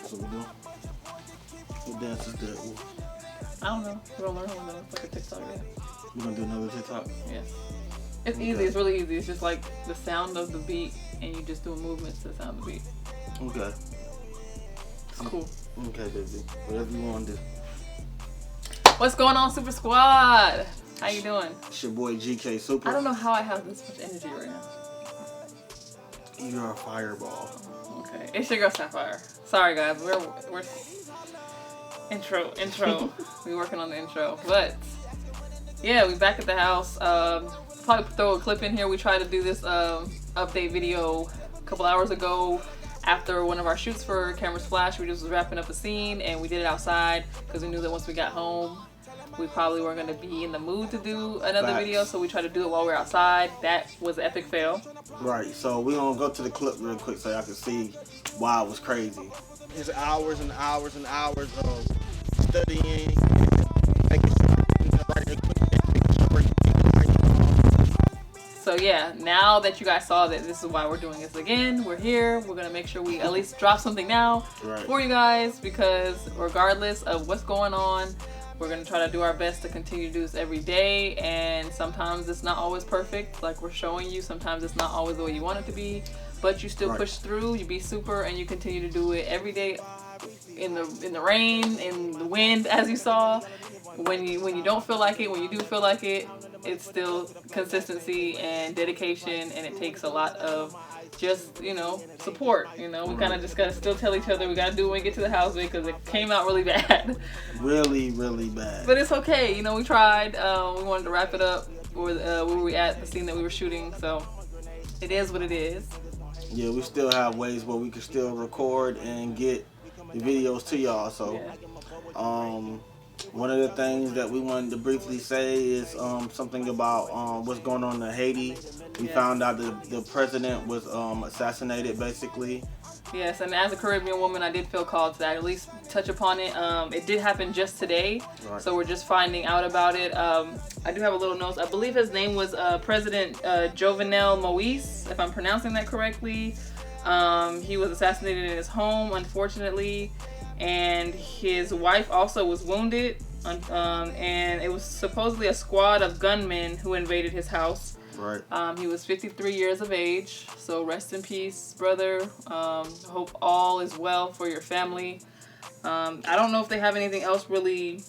So we do. What dance is that? I don't know. We're gonna learn one though. It's like a TikTok. Yeah. We're gonna do another TikTok. Yeah. It's easy. It's really easy. It's just like the sound of the beat, and you just do movements to the sound of the beat. Okay. It's cool. Okay, baby. Whatever you want to do. What's going on, Super Squad? How you doing? It's your boy GK Super. I don't know how I have this much energy right now. You're a fireball. Okay, it's your girl Sapphire. Sorry guys, we're intro. We working on the intro, but yeah, we back at the house. Probably throw a clip in here. We tried to do this update video a couple hours ago after one of our shoots for Cameras Flash. We just was wrapping up a scene and we did it outside because we knew that once we got home we probably weren't going to be in the mood to do another video, so we tried to do it while we were outside. That was an epic fail. Right, so we're going to go to the clip real quick so y'all can see why it was crazy. It's hours and hours and hours of studying, making sure the right equipment, making sure So yeah, now that you guys saw that this is why we're doing this again, we're here. We're going to make sure we at least drop something now for you guys, because regardless of what's going on, we're going to try to do our best to continue to do this every day, and sometimes it's not always perfect like we're showing you. Sometimes it's not always the way you want it to be, but you still push through, you be super, and you continue to do it every day in the rain, in the wind, as you saw. When you don't feel like it, when you do feel like it, it's still consistency and dedication, and it takes a lot of just, support. We kind of just got to still tell each other we got to do it when we get to the house, because it came out really bad. Really, really bad. But it's okay. We tried. We wanted to wrap it up where we were at, the scene that we were shooting. So it is what it is. Yeah, we still have ways where we can still record and get the videos to y'all. So, one of the things that we wanted to briefly say is something about what's going on in Haiti. We found out that the president was assassinated, basically. Yes, and as a Caribbean woman, I did feel called to at least touch upon it. It did happen just today, so we're just finding out about it. I do have a little note. I believe his name was President Jovenel Moise, if I'm pronouncing that correctly. He was assassinated in his home, unfortunately, and his wife also was wounded. And it was supposedly a squad of gunmen who invaded his house. Right. He was 53 years of age, so rest in peace, brother. Hope all is well for your family. I don't know if they have anything else really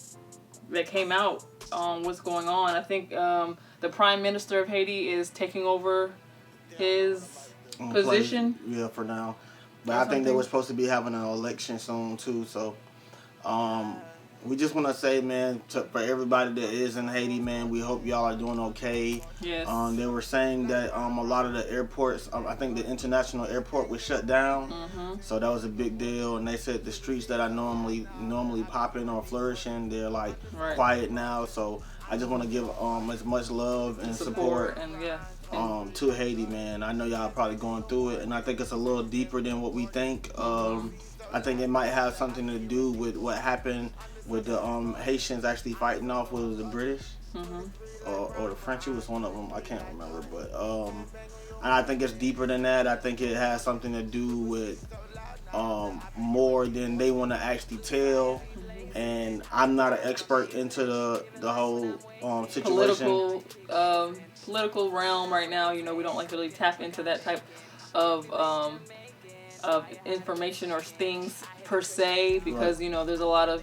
that came out on what's going on. I think the Prime Minister of Haiti is taking over his position. Yeah, for now. But I think they were supposed to be having an election soon too, so we just want to say, man, for everybody that is in Haiti, man, we hope y'all are doing okay. Yes. They were saying that a lot of the airports, I think the international airport was shut down, so that was a big deal. And they said the streets that are normally popping or flourishing, they're like quiet now. So I just want to give as much love and support and to Haiti, man. I know y'all probably going through it, and I think it's a little deeper than what we think. I think it might have something to do with what happened with the Haitians actually fighting off with the British or the French. It was one of them. I can't remember, but and I think it's deeper than that. I think it has something to do with more than they want to actually tell. And I'm not an expert into the whole situation. Political realm right now. We don't like to really tap into that type of information or things per se, because there's a lot of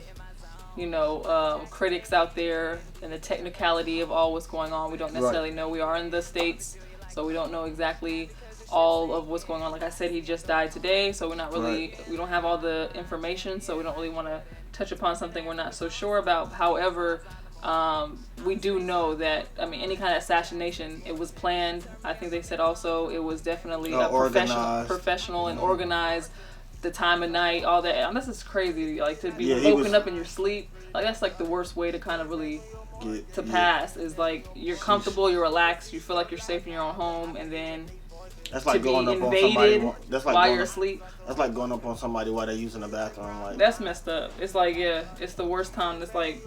critics out there, and the technicality of all what's going on we don't necessarily know. We are in the States, so we don't know exactly all of what's going on. Like I said, he just died today, so we're not really we don't have all the information, so we don't really want to touch upon something we're not so sure about. However, we do know that, any kind of assassination, it was planned. I think they said also it was definitely professional and organized. The time of night, all that. And this is crazy. Like, to be woken up in your sleep, like, that's like the worst way to kind of really pass. Is like, you're comfortable, you're relaxed, you feel like you're safe in your own home, and then that's like to going be up invaded on somebody while you're asleep. That's like going up on somebody while they're using the bathroom. Like, that's messed up. It's like, it's the worst time. It's like,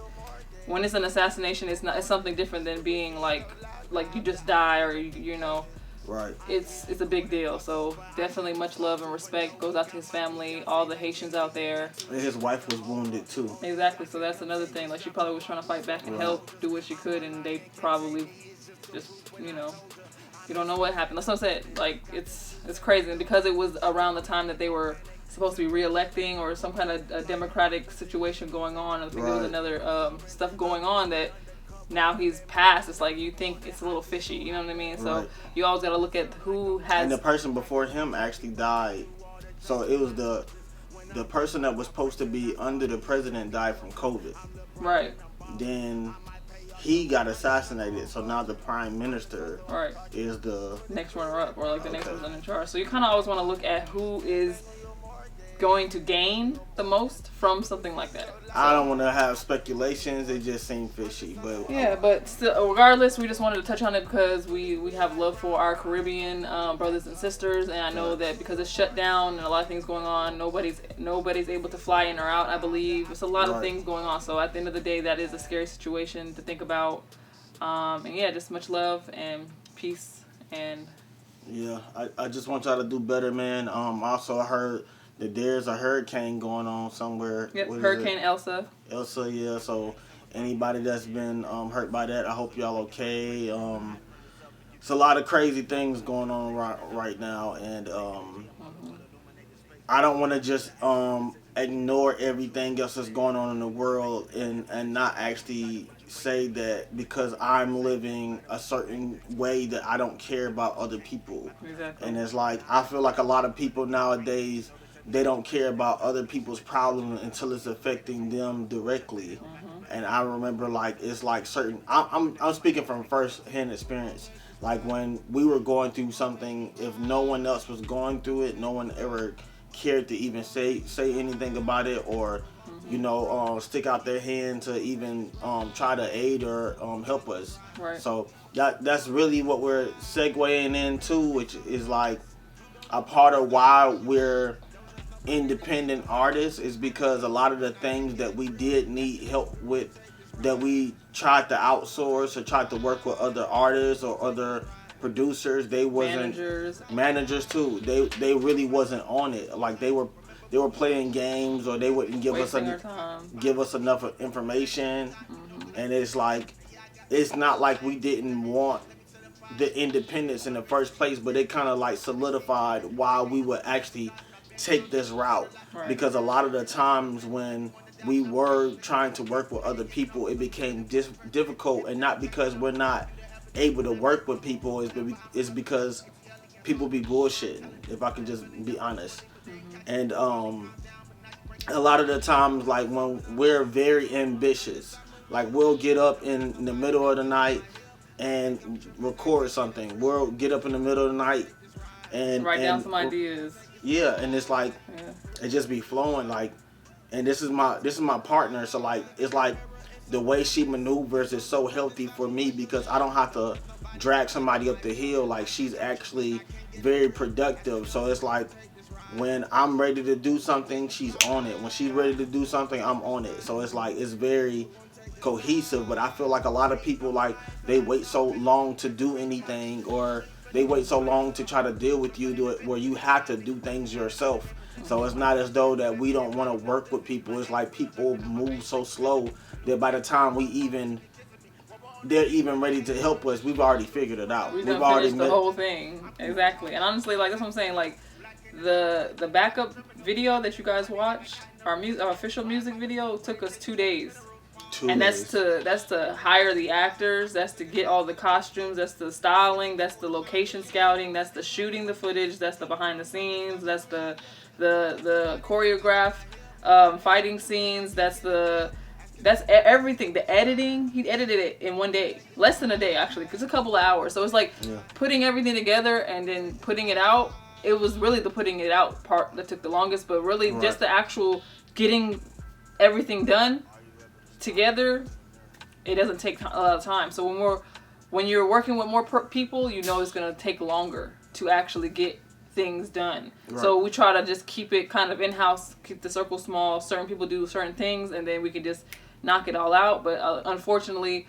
when it's an assassination, it's something different than being like you just die, or Right. it's a big deal. So definitely much love and respect goes out to his family, all the Haitians out there. And his wife was wounded too. Exactly. So that's another thing. Like she probably was trying to fight back and Right. help, do what she could, and they probably just, you know, you don't know what happened. That's what I said. Like it's crazy, and because it was around the time that they were supposed to be re-electing or some kind of a democratic situation going on. I think there was another stuff going on that now he's passed. It's like you think it's a little fishy. You know what I mean? So you always got to look at who has. And the person before him actually died. So it was the person that was supposed to be under the president died from COVID. Right. Then he got assassinated. So now the prime minister is the next runner-up, or like the next person in charge. So you kind of always want to look at who is going to gain the most from something like that. So, I don't want to have speculations. It just seemed fishy, but yeah. But still, regardless, we just wanted to touch on it because we have love for our Caribbean brothers and sisters, and I know that because it's shut down and a lot of things going on, nobody's able to fly in or out. I believe it's a lot of things going on. So at the end of the day, that is a scary situation to think about. And yeah, just much love and peace. And yeah, I just want y'all to do better, man. Also, I heard that there's a hurricane going on somewhere. Yep, Hurricane Elsa. Elsa, yeah. So anybody that's been hurt by that, I hope y'all okay. It's a lot of crazy things going on right now, and I don't want to just ignore everything else that's going on in the world and not actually say that because I'm living a certain way that I don't care about other people. Exactly. And it's like I feel like a lot of people nowadays, they don't care about other people's problems until it's affecting them directly. And I remember like it's like certain I'm speaking from first-hand experience. Like when we were going through something, if no one else was going through it, no one ever cared to even say anything about it, or you know, stick out their hand to even try to aid or help us. Right. So that's really what we're segueing into, which is like a part of why we're independent artists, is because a lot of the things that we did need help with, that we tried to outsource or tried to work with other artists or other producers, they wasn't managers too. They really wasn't on it. Like they were playing games, or they wouldn't give us enough information. And it's like, it's not like we didn't want the independence in the first place, but it kind of like solidified why we would actually take this route. Because a lot of the times when we were trying to work with other people, it became difficult, and not because we're not able to work with people, is because people be bullshitting, if I can just be honest. And a lot of the times, like when we're very ambitious, like we'll get up in the middle of the night and record something. We'll get up in the middle of the night and write down some ideas. Yeah, and it's like it just be flowing, like, and this is my partner, so like it's like the way she maneuvers is so healthy for me, because I don't have to drag somebody up the hill. Like she's actually very productive. So it's like when I'm ready to do something, she's on it. When she's ready to do something, I'm on it. So it's like it's very cohesive. But I feel like a lot of people, like, they wait so long to do anything, or they wait so long to try to deal with you, where you have to do things yourself. So it's not as though that we don't want to work with people. It's like people move so slow that by the time they're even ready to help us, we've already figured it out. We've already finished the whole thing. Exactly. And honestly, like, that's what I'm saying. Like, the backup video that you guys watched, our official music video, took us 2 days. That's to hire the actors, that's to get all the costumes, that's the styling, that's the location scouting, that's the shooting the footage, that's the behind the scenes, that's the choreograph fighting scenes, that's everything. The editing, he edited it in 1 day, less than a day actually, because a couple of hours. So it's like putting everything together and then putting it out. It was really the putting it out part that took the longest, but really just the actual getting everything done together, it doesn't take a lot of time. So when you're working with more people, you know it's going to take longer to actually get things done. So we try to just keep it kind of in-house, keep the circle small. Certain people do certain things, and then we can just knock it all out. But unfortunately,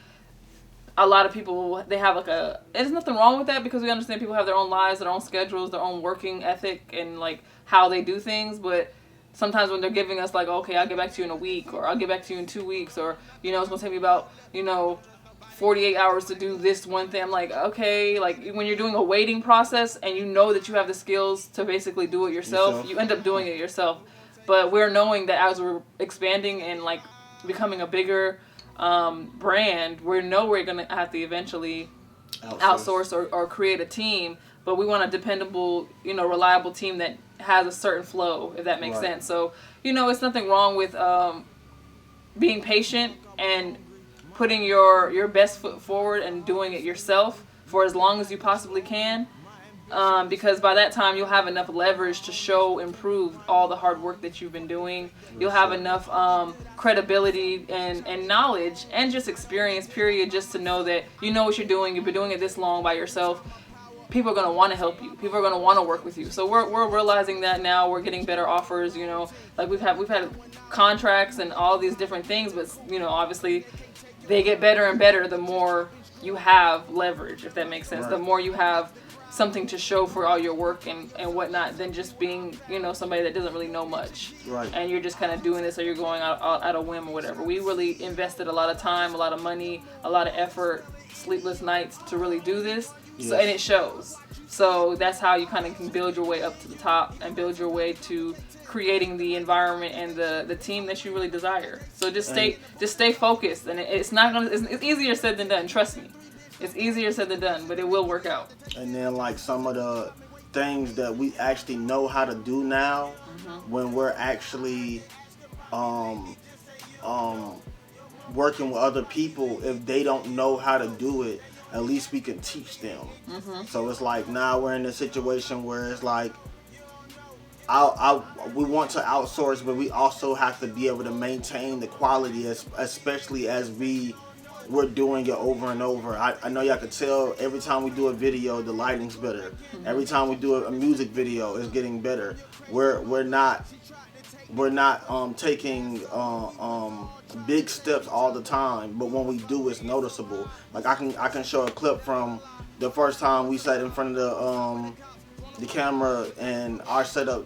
a lot of people, they have like there's nothing wrong with that because we understand people have their own lives, their own schedules, their own working ethic, and like how they do things. But sometimes when they're giving us like, okay, I'll get back to you in a week, or I'll get back to you in 2 weeks, or, you know, it's going to take me about, 48 hours to do this one thing. I'm like, okay, like when you're doing a waiting process and you know that you have the skills to basically do it yourself. You end up doing it yourself. But we're knowing that as we're expanding and like becoming a bigger brand, we know we're going to have to eventually outsource or create a team. But we want a dependable, reliable team that has a certain flow, if that makes sense. So, it's nothing wrong with being patient and putting your best foot forward and doing it yourself for as long as you possibly can. Because by that time, you'll have enough leverage to show and prove all the hard work that you've been doing. You'll have enough credibility and knowledge and just experience, period, just to know that you know what you're doing. You've been doing it this long by yourself. People are going to want to help you. People are going to want to work with you. So we're realizing that now. We're getting better offers, like we've had contracts and all these different things, but obviously they get better and better the more you have leverage, if that makes sense. Right. The more you have something to show for all your work and whatnot than just being, somebody that doesn't really know much. Right. And you're just kind of doing this or you're going out a whim or whatever. We really invested a lot of time, a lot of money, a lot of effort, sleepless nights to really do this. Yes. So, and it shows. So that's how you kind of can build your way up to the top and build your way to creating the environment and the team that you really desire. So just stay focused, and it's easier said than done. Trust me, it's easier said than done, but it will work out. And then like some of the things that we actually know how to do now, when we're actually working with other people, if they don't know how to do it, at least we can teach them. So it's like now we're in a situation where it's like we want to outsource, but we also have to be able to maintain the quality, especially as we're doing it over and over. I know y'all can tell every time we do a video, the lighting's better. Every time we do a music video, it's getting better. We're not taking big steps all the time, but when we do, it's noticeable. Like I can show a clip from the first time we sat in front of the camera and our setup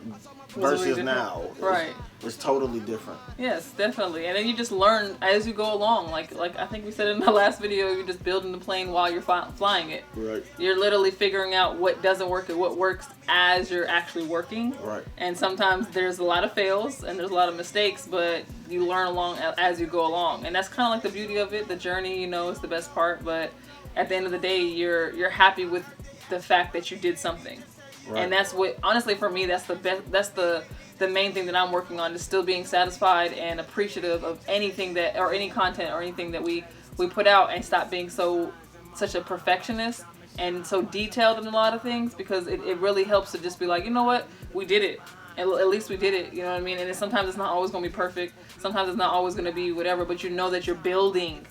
versus now. Right. It's totally different. Yes, definitely. And then you just learn as you go along. Like I think we said in the last video, you're just building the plane while you're flying it. Right. You're literally figuring out what doesn't work and what works as you're actually working. Right. And sometimes there's a lot of fails and there's a lot of mistakes, but you learn along as you go along. And that's kind of like the beauty of it. The journey, is the best part. But at the end of the day, you're happy with the fact that you did something. Right. And that's what, honestly, for me, that's the best. That's the main thing that I'm working on, is still being satisfied and appreciative of anything that, or any content or anything that we put out, and stop being such a perfectionist and so detailed in a lot of things, because it really helps to just be like, you know what, we did it. At least we did it. You know what I mean? And sometimes it's not always going to be perfect. Sometimes it's not always going to be whatever, but you know that you're building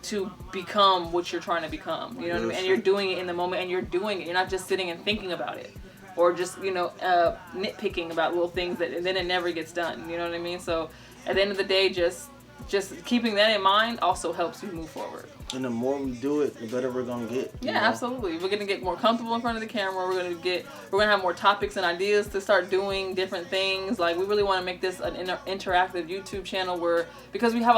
to become what you're trying to become, you know what I mean? And you're doing it in the moment, and you're doing it. You're not just sitting and thinking about it, or just nitpicking about little things and then it never gets done. You know what I mean? So at the end of the day, just keeping that in mind also helps you move forward. And the more we do it, the better we're gonna get. Yeah, absolutely. We're gonna get more comfortable in front of the camera. We're gonna have more topics and ideas to start doing different things. Like, we really want to make this an interactive YouTube channel because we wear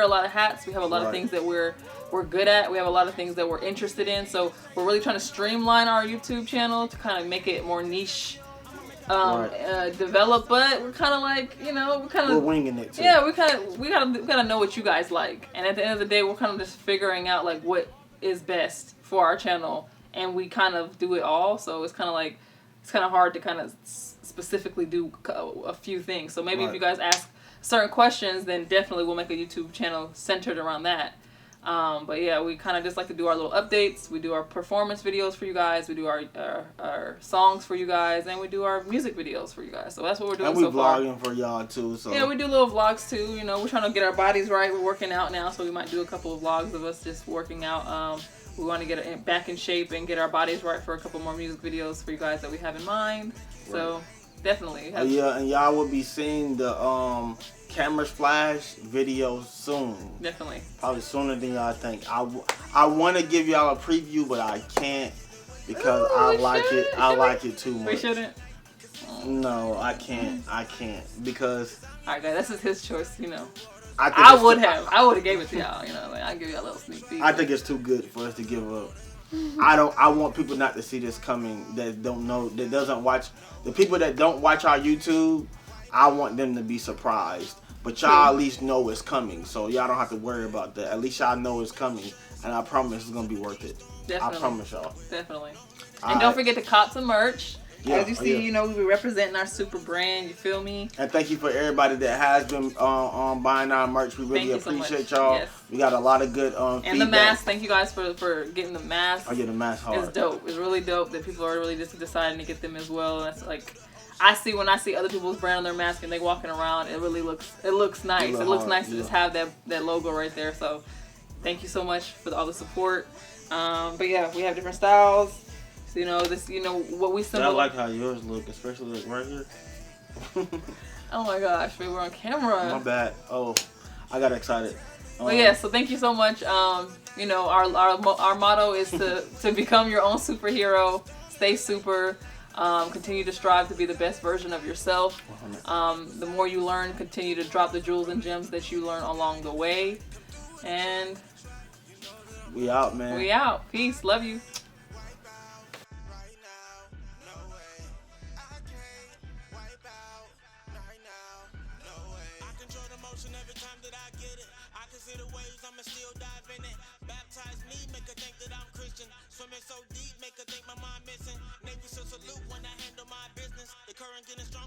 a lot of hats. We have a lot of things that we're good at. We have a lot of things that we're interested in. So we're really trying to streamline our YouTube channel to kind of make it more niche. Develop, but we're kind of like, we're winging it too. Yeah, we gotta know what you guys like, and at the end of the day, we're kind of just figuring out like what is best for our channel, and we kind of do it all. So it's kind of hard to kind of specifically do a few things. So maybe if you guys ask certain questions, then definitely we'll make a YouTube channel centered around that. But yeah, we kind of just like to do our little updates. We do our performance videos for you guys. We do our songs for you guys, and we do our music videos for you guys. So that's what we're doing so far. And we vlogging for y'all too. So yeah, we do little vlogs too. We're trying to get our bodies right. We're working out now, so we might do a couple of vlogs of us just working out. We want to get back in shape and get our bodies right for a couple more music videos for you guys that we have in mind. So definitely. Yeah, and y'all will be seeing the cameras flash, videos soon. Definitely. Probably sooner than y'all think. I want to give y'all a preview, but I can't because I like it. I like it too much. We shouldn't. No, I can't. I can't because. All right, guys, this is his choice. You know. I would have gave it to y'all. You know, like I give y'all a little sneak peek. I think it's too good for us to give up. I want people not to see this coming that don't know, that doesn't watch. The people that don't watch our YouTube, I want them to be surprised. But y'all at least know it's coming, so y'all don't have to worry about that. At least y'all know it's coming, and I promise it's gonna be worth it. Definitely. I promise y'all. Definitely. And don't forget to cop some merch. Yeah, as you see, you know, we be representing our super brand. You feel me? And thank you for everybody that has been buying our merch. We really appreciate y'all. Yes. We got a lot of good and feedback. the mask. Thank you guys for getting the mask. Oh yeah, the mask hard. It's dope. It's really dope that people are really just deciding to get them as well. That's like, when I see other people's brand on their mask and they walking around, it looks nice. It looks nice to just have that logo right there. So thank you so much for all the support. But yeah, we have different styles. So, you know, what we symbolize. I like how yours look, especially like right here. Oh my gosh, we're on camera. My bad. Oh, I got excited. Well, yeah, so thank you so much. You know, our motto is to become your own superhero, stay super, continue to strive to be the best version of yourself. The more you learn, continue to drop the jewels and gems that you learn along the way. And we out, man. We out. Peace. Love you. Every time that I get it, I can see the waves, I'ma still dive in it. Baptize me, make her think that I'm Christian. Swimming so deep, make her think my mind missing.